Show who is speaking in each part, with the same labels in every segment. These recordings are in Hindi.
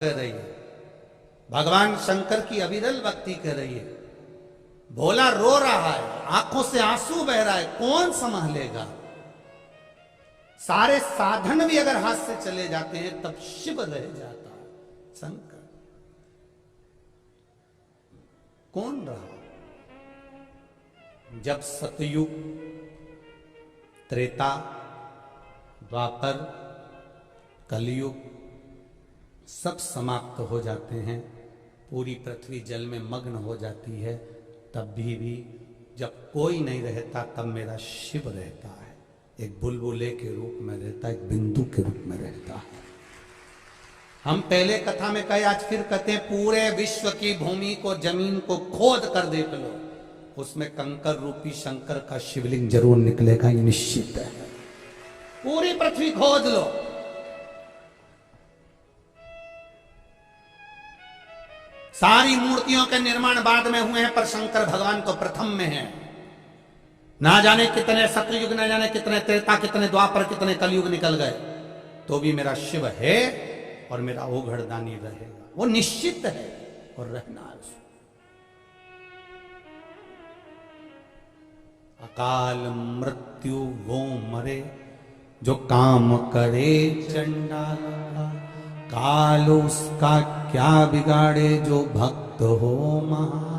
Speaker 1: कर रही है, भगवान शंकर की अविरल भक्ति कर रही है। भोला रो रहा है, आंखों से आंसू बह रहा है, कौन संभालेगा? सारे साधन भी अगर हाथ से चले जाते हैं तब शिव रह जाता है, शंकर कौन रहा? जब सतयुग, त्रेता, द्वापर, कलयुग सब समाप्त हो जाते हैं, पूरी पृथ्वी जल में मग्न हो जाती है, तब भी जब कोई नहीं रहता तब मेरा शिव रहता है। एक बुलबुले के रूप में रहता है, एक बिंदु के रूप में रहता है। हम पहले कथा में कहे, आज फिर कहते हैं, पूरे विश्व की भूमि को, जमीन को खोद कर देख लो, उसमें कंकर रूपी शंकर का शिवलिंग जरूर निकलेगा, ये निश्चित है। पूरी पृथ्वी खोद लो, सारी मूर्तियों के निर्माण बाद में हुए हैं, पर शंकर भगवान तो प्रथम में है। ना जाने कितने सतयुग, ना जाने कितने त्रेता, कितने द्वापर, कितने कलयुग निकल गए, तो भी मेरा शिव है और मेरा ओघड़दानी रहेगा, वो निश्चित है और रहना है। अकाल मृत्यु वो मरे जो काम करे चंडाल का, काल उसका क्या बिगाड़े जो भक्त हो महा।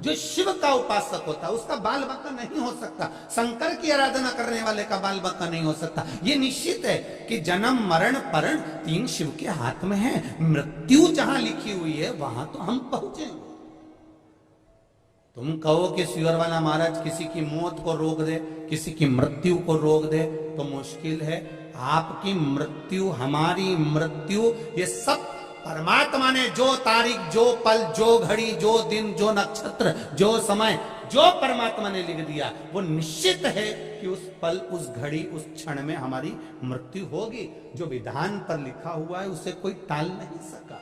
Speaker 1: जो शिव का उपासक होता है उसका बाल बच्चा नहीं हो सकता, शंकर की आराधना करने वाले का बाल बच्चा नहीं हो सकता। ये निश्चित है कि जन्म मरण परण तीन शिव के हाथ में है। मृत्यु जहां लिखी हुई है वहां तो हम पहुंचेंगे। तुम कहो कि सिवरवाला महाराज किसी की मौत को रोक दे, किसी की मृत्यु को रोक दे, तो मुश्किल है। आपकी मृत्यु, हमारी मृत्यु, ये सब परमात्मा ने जो तारीख, जो पल, जो घड़ी, जो दिन, जो नक्षत्र, जो समय, जो परमात्मा ने लिख दिया, वो निश्चित है कि उस पल, उस घड़ी, उस क्षण में हमारी मृत्यु होगी। जो विधान पर लिखा हुआ है उसे कोई टाल नहीं सका।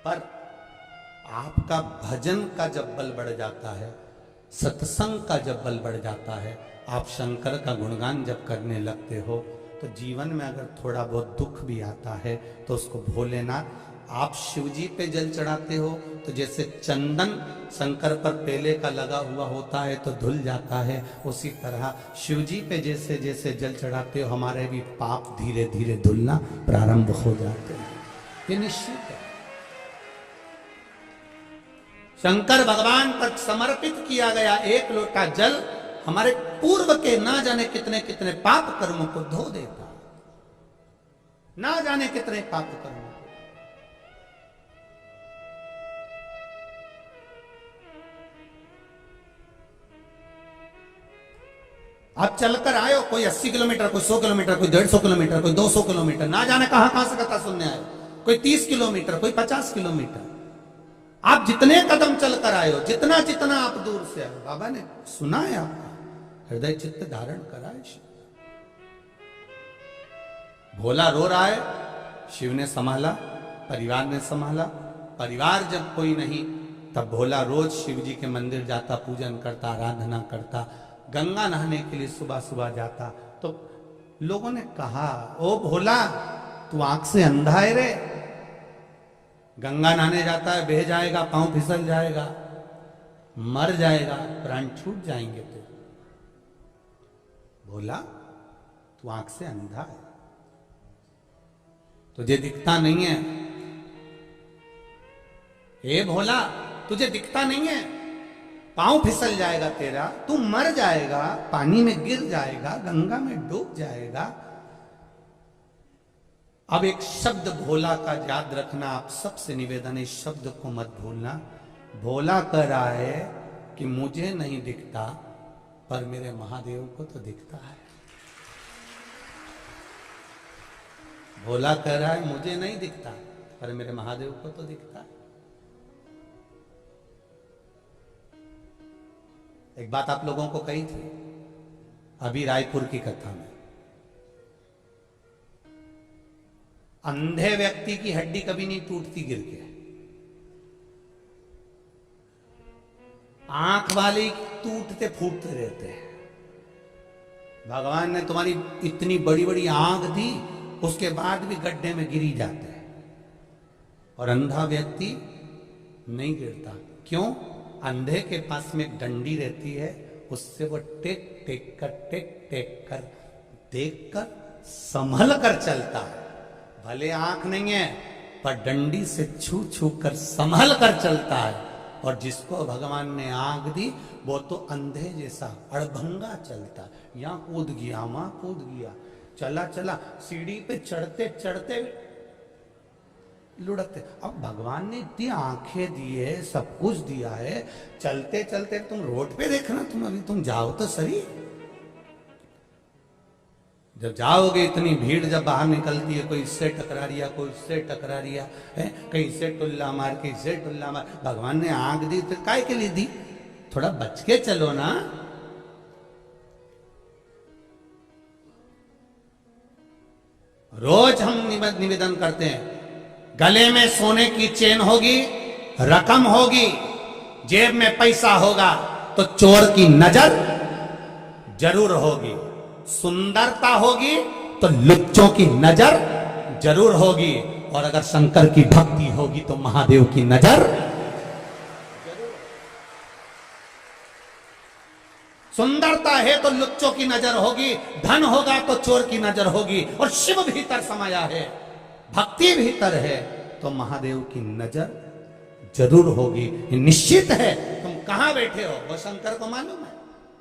Speaker 1: पर आपका भजन का जब बल बढ़ जाता है, सत्संग का जब बल बढ़ जाता है, आप शंकर का गुणगान जब करने लगते हो, तो जीवन में अगर थोड़ा बहुत दुख भी आता है तो उसको भोलेनाथ, आप शिवजी पे जल चढ़ाते हो तो जैसे चंदन शंकर पर पेले का लगा हुआ होता है तो धुल जाता है, उसी तरह शिवजी पे जैसे जैसे जल चढ़ाते हो हमारे भी पाप धीरे धीरे धुलना प्रारंभ हो जाते हैं। ये निश्चित है। शंकर भगवान पर समर्पित किया गया एक लोटा जल हमारे पूर्व के ना जाने कितने कितने पाप कर्मों को धो देता, ना जाने कितने पाप कर्मों को। आप चलकर आए हो, कोई 80 किलोमीटर, कोई 100 किलोमीटर, कोई 150 किलोमीटर, कोई 200 किलोमीटर, ना जाने कहां से कथा सुनने आए, कोई 30 किलोमीटर, कोई 50 किलोमीटर। आप जितने कदम चलकर आए हो, जितना जितना आप दूर से आए हो, बाबा ने सुना है आपका, हृदय चित्त धारण करा है। भोला रो रहा है, शिव ने संभाला, परिवार ने संभाला। परिवार जब कोई नहीं, तब भोला रोज शिव जी के मंदिर जाता, पूजन करता, आराधना करता, गंगा नहाने के लिए सुबह सुबह जाता। तो लोगों ने कहा, ओ भोला तू आंख से अंधा है रे, गंगा नहाने जाता है, बह जाएगा, पांव फिसल जाएगा, मर जाएगा, प्राण छूट जाएंगे। तो बोला तू आंख से अंधा है, तुझे दिखता नहीं है। ए भोला तुझे दिखता नहीं है, पांव फिसल जाएगा तेरा, तू मर जाएगा, पानी में गिर जाएगा, गंगा में डूब जाएगा। अब एक शब्द भोला का याद रखना, आप सबसे निवेदन है, इस शब्द को मत भूलना। भोला कह रहा है कि मुझे नहीं दिखता पर मेरे महादेव को तो दिखता है। भोला कह रहा है मुझे नहीं दिखता पर मेरे महादेव को तो दिखता है। एक बात आप लोगों को कही थी अभी रायपुर की कथा में, अंधे व्यक्ति की हड्डी कभी नहीं टूटती गिर के, आंख वाले टूटते फूटते रहते हैं। भगवान ने तुम्हारी इतनी बड़ी बड़ी आंख दी उसके बाद भी गड्ढे में गिरी जाते हैं, और अंधा व्यक्ति नहीं गिरता। क्यों? अंधे के पास में एक डंडी रहती है, उससे वो टेक टेक कर देख कर संभल कर चलता है। भले आंख नहीं है पर डंडी से छू छू कर संभल कर चलता है। और जिसको भगवान ने आंख दी वो तो अंधे जैसा अड़भंगा चलता, यहां कूद गया वहां कूद गया, चला चला सीढ़ी पे चढ़ते चढ़ते लुढ़कते। अब भगवान ने इतनी आंखें दी है, सब कुछ दिया है, चलते चलते तुम रोड पे देखना, तुम जाओ तो सही। जब जाओगे इतनी भीड़ जब बाहर निकलती है, कोई इससे टकरा रिया, कोई इससे टकरा रिया है, कहीं से टुल्ला मार, कहीं से टुल्ला मार। भगवान ने आंख दी तो काय के लिए दी? थोड़ा बच के चलो ना। रोज हम निवेदन करते हैं, गले में सोने की चेन होगी, रकम होगी, जेब में पैसा होगा तो चोर की नजर जरूर होगी, सुंदरता होगी तो लुच्चों की नजर जरूर होगी, और अगर शंकर की भक्ति होगी तो महादेव की नजर जरूर। सुंदरता है तो लुच्चों की नजर होगी, धन होगा तो चोर की नजर होगी, और शिव भीतर समाया है, भक्ति भीतर है तो महादेव की नजर जरूर होगी। निश्चित है। तुम कहां बैठे हो वो शंकर को मालूम है।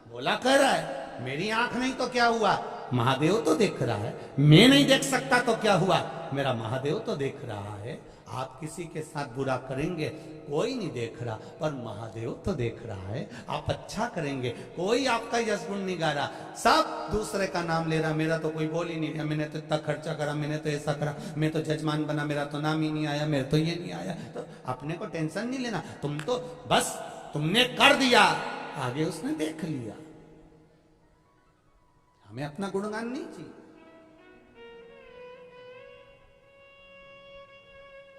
Speaker 1: बोला कह रहा है मेरी आंख नहीं तो क्या हुआ, महादेव तो देख रहा है। मैं नहीं देख सकता तो क्या हुआ, मेरा महादेव तो देख रहा है। आप किसी के साथ बुरा करेंगे कोई नहीं देख रहा, पर महादेव तो देख रहा है। आप अच्छा करेंगे कोई आपका यश गुण नहीं गा रहा, सब दूसरे का नाम ले रहा। मेरा तो कोई बोल ही नहीं रहा, मैंने तो इतना खर्चा करा, मैंने तो ऐसा करा, मैं तो जजमान बना, मेरा तो नाम ही नहीं आया, मेरे तो ये नहीं आया। तो अपने को टेंशन नहीं लेना, तुम तो बस तुमने कर दिया, आगे उसने देख लिया। हमें अपना गुणगान नहीं चाहिए,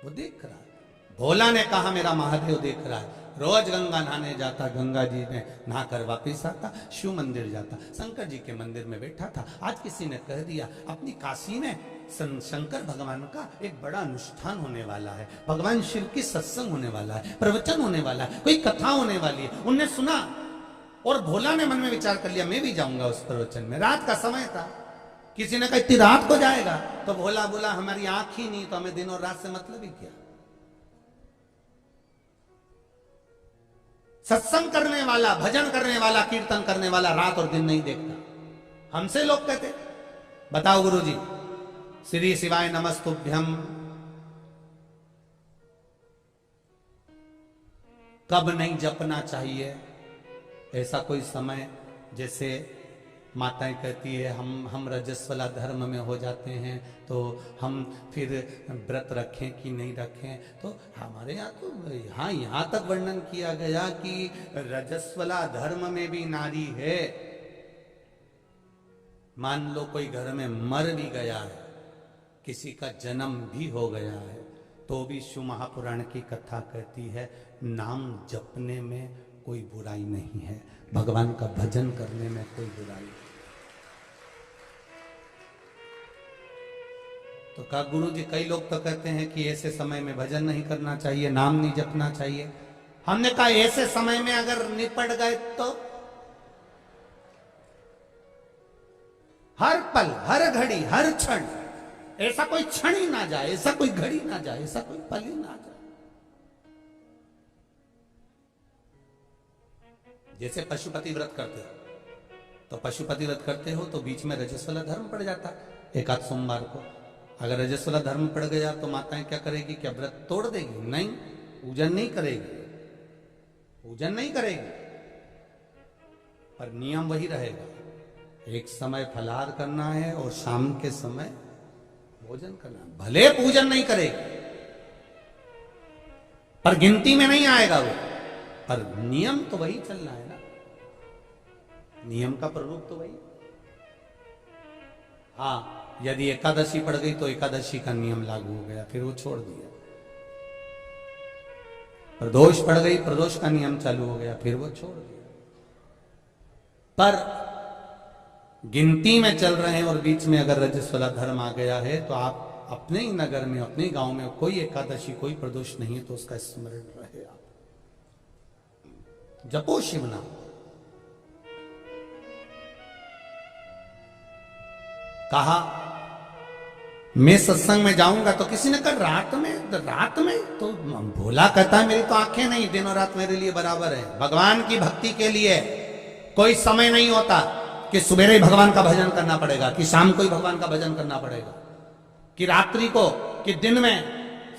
Speaker 1: वो देख रहा है। भोला ने कहा मेरा महादेव देख रहा है। रोज गंगा नहाने जाता, गंगा जी में नहाकर वापिस आता, शिव मंदिर जाता, शंकर जी के मंदिर में बैठा था। आज किसी ने कह दिया अपनी काशी में शंकर भगवान का एक बड़ा अनुष्ठान होने वाला है, भगवान शिव की सत्संग होने वाला है, प्रवचन होने वाला है, कोई कथा होने वाली है। उनने सुना और भोला ने मन में विचार कर लिया मैं भी जाऊंगा उस प्रवचन में। रात का समय था, किसी ने कहा इतनी रात को जाएगा, तो भोला बोला हमारी आंख ही नहीं तो हमें दिन और रात से मतलब ही क्या। सत्संग करने वाला, भजन करने वाला, कीर्तन करने वाला रात और दिन नहीं देखता। हमसे लोग कहते बताओ गुरुजी, श्री शिवाय नमस्तुभ्यम कब नहीं जपना चाहिए? ऐसा कोई समय जैसे माताएं कहती है हम रजस्वला धर्म में हो जाते हैं तो हम फिर व्रत रखें कि नहीं रखें। तो हमारे यहाँ तो यहाँ तक वर्णन किया गया कि रजस्वला धर्म में भी नारी है। मान लो कोई घर में मर भी गया है, किसी का जन्म भी हो गया है, तो भी शिव महापुराण की कथा कहती है नाम जपने में कोई बुराई नहीं है, भगवान का भजन करने में कोई बुराई नहीं। तो कहा गुरु जी कई लोग तो कहते हैं कि ऐसे समय में भजन नहीं करना चाहिए, नाम नहीं जपना चाहिए। हमने कहा ऐसे समय में अगर निपट गए तो हर पल, हर घड़ी, हर क्षण, ऐसा कोई क्षण ही ना जाए, ऐसा कोई घड़ी ना जाए, ऐसा कोई पल ही ना जाए। जैसे पशुपति व्रत करते हो तो पशुपति व्रत करते हो तो बीच में रजस्वला धर्म पड़ जाता है एक आध सोमवार को। अगर रजस्वला धर्म पड़ गया तो माताएं क्या करेगी? क्या व्रत तोड़ देगी? नहीं, पूजन नहीं करेगी, पूजन नहीं करेगी, पर नियम वही रहेगा, एक समय फलाहार करना है और शाम के समय भोजन करना। भले पूजन नहीं करेगी पर गिनती में नहीं आएगा वो, पर नियम तो वही चलना है ना, नियम का प्ररूप तो वही। हाँ, यदि एकादशी पड़ गई तो एकादशी का नियम लागू हो गया, फिर वो छोड़ दिया। प्रदोष पड़ गई, प्रदोष का नियम चालू हो गया, फिर वो छोड़ दिया। पर गिनती में चल रहे हैं और बीच में अगर रजस्वला धर्म आ गया है तो आप अपने ही नगर में, अपने गांव में कोई एकादशी, कोई प्रदोष नहीं है तो उसका स्मरण रहे। आप जपो शिव नाम। कहा मैं सत्संग में जाऊंगा तो किसी ने कहा रात में तो भोला कहता है मेरी तो आंखें नहीं, दिनों रात मेरे लिए बराबर है। भगवान की भक्ति के लिए कोई समय नहीं होता कि सुबह ही भगवान का भजन करना पड़ेगा, कि शाम को ही भगवान का भजन करना पड़ेगा, कि रात्रि को, कि दिन में।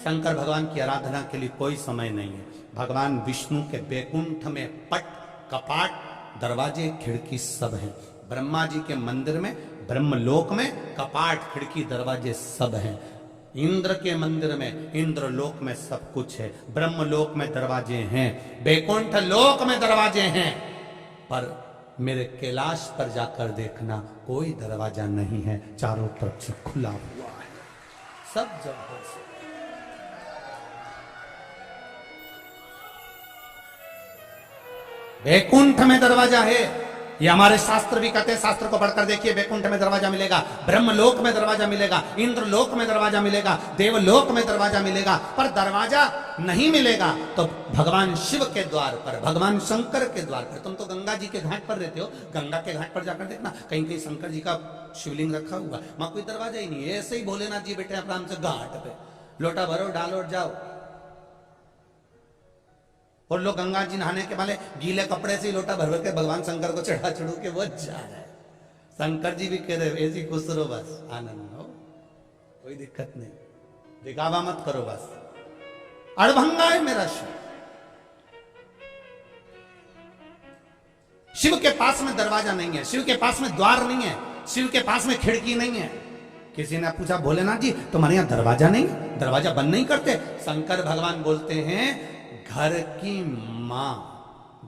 Speaker 1: शंकर भगवान की आराधना के लिए कोई समय नहीं है। भगवान विष्णु के बैकुंठ में पट, कपाट, दरवाजे, खिड़की सब हैं। ब्रह्मा जी के मंदिर में, ब्रह्मलोक में कपाट, खिड़की, दरवाजे सब हैं। इंद्र के मंदिर में, इंद्रलोक में सब कुछ है। ब्रह्मलोक में दरवाजे हैं, बैकुंठ लोक में दरवाजे हैं, पर मेरे कैलाश पर जाकर देखना कोई दरवाजा नहीं है, चारों तरफ से खुला हुआ है सब जगह से। बैकुंठ में दरवाजा है, ये हमारे शास्त्र भी कहते हैं। शास्त्र को पढ़कर देखिए, बैकुंठ में दरवाजा मिलेगा, ब्रह्मलोक में दरवाजा मिलेगा, इंद्रलोक में दरवाजा मिलेगा, देवलोक में दरवाजा मिलेगा, पर दरवाजा नहीं मिलेगा तो भगवान शिव के द्वार पर, भगवान शंकर के द्वार पर। तुम तो गंगा जी के घाट पर रहते हो, गंगा के घाट पर जाकर देखना, कहीं कहीं शंकर जी का शिवलिंग रखा हुआ, वहां कोई दरवाजा ही नहीं है। ऐसे ही भोलेनाथ जी बैठे आराम से घाट पे, लोटा भरो, डालो और जाओ। और लोग गंगा जी नहाने के वाले गीले कपड़े से लोटा भर के भगवान शंकर को चढ़ा चढ़ू के वो जा रहा है। शंकर जी भी कह रहे ऐसी खुश रहो, बस आनंद हो, कोई दिक्कत नहीं, दिखावा मत करो, बस अड़भंगा है मेरा शिव। शिव के पास में दरवाजा नहीं है, शिव के पास में द्वार नहीं है, शिव के पास में खिड़की नहीं है। किसी ने पूछा भोलेनाथ जी तुम्हारे यहां दरवाजा नहीं, दरवाजा बंद नहीं करते? शंकर भगवान बोलते हैं घर की मां,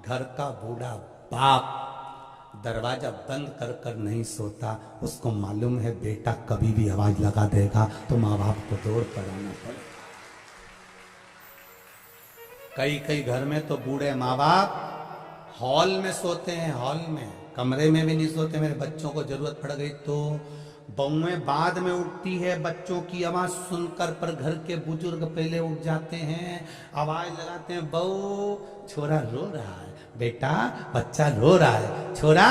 Speaker 1: घर का बूढ़ा बाप दरवाजा बंद कर कर नहीं सोता, उसको मालूम है बेटा कभी भी आवाज लगा देगा तो मां बाप को दौड़ पर आना पड़ेगा। कई कई घर में तो बूढ़े माँ बाप हॉल में सोते हैं, हॉल में, कमरे में भी नहीं सोते। मेरे बच्चों को जरूरत पड़ गई तो बहुएं बाद में उठती है, बच्चों की आवाज सुनकर, पर घर के बुजुर्ग पहले उठ जाते हैं, आवाज लगाते हैं, बहू छोरा रो रहा है, बेटा बच्चा रो रहा है, छोरा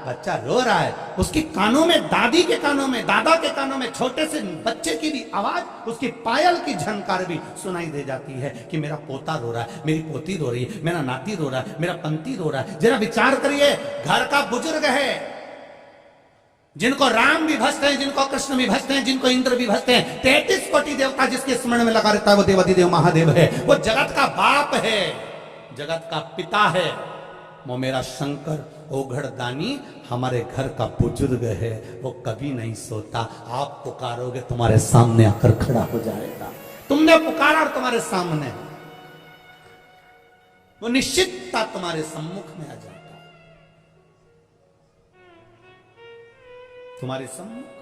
Speaker 1: बच्चा रो रहा है। उसके कानों में, दादी के कानों में, दादा के कानों में, छोटे से बच्चे की भी आवाज, उसकी पायल की झनकार भी सुनाई दे जाती है कि मेरा पोता रो रहा है, मेरी पोती रो रही है, मेरा नाती रो रहा है, मेरा पंती रो रहा है। जरा विचार करिए, घर का बुजुर्ग है, जिनको राम भी भजते हैं, जिनको कृष्ण भी भजते हैं, जिनको इंद्र भी भजते हैं, 33 कोटि देवता जिसके स्मरण में लगा रहता है वो देवाधिदेव महादेव है, वो जगत का बाप है, जगत का पिता है। वो मेरा शंकर ओघड़ दानी हमारे घर का बुजुर्ग है, वो कभी नहीं सोता। आप पुकारोगे तुम्हारे सामने आकर खड़ा हो जाएगा। तुमने पुकारा और तुम्हारे सामने, वो निश्चितता तुम्हारे सम्मुख में आ जाएगा, तुम्हारे सम्मुख।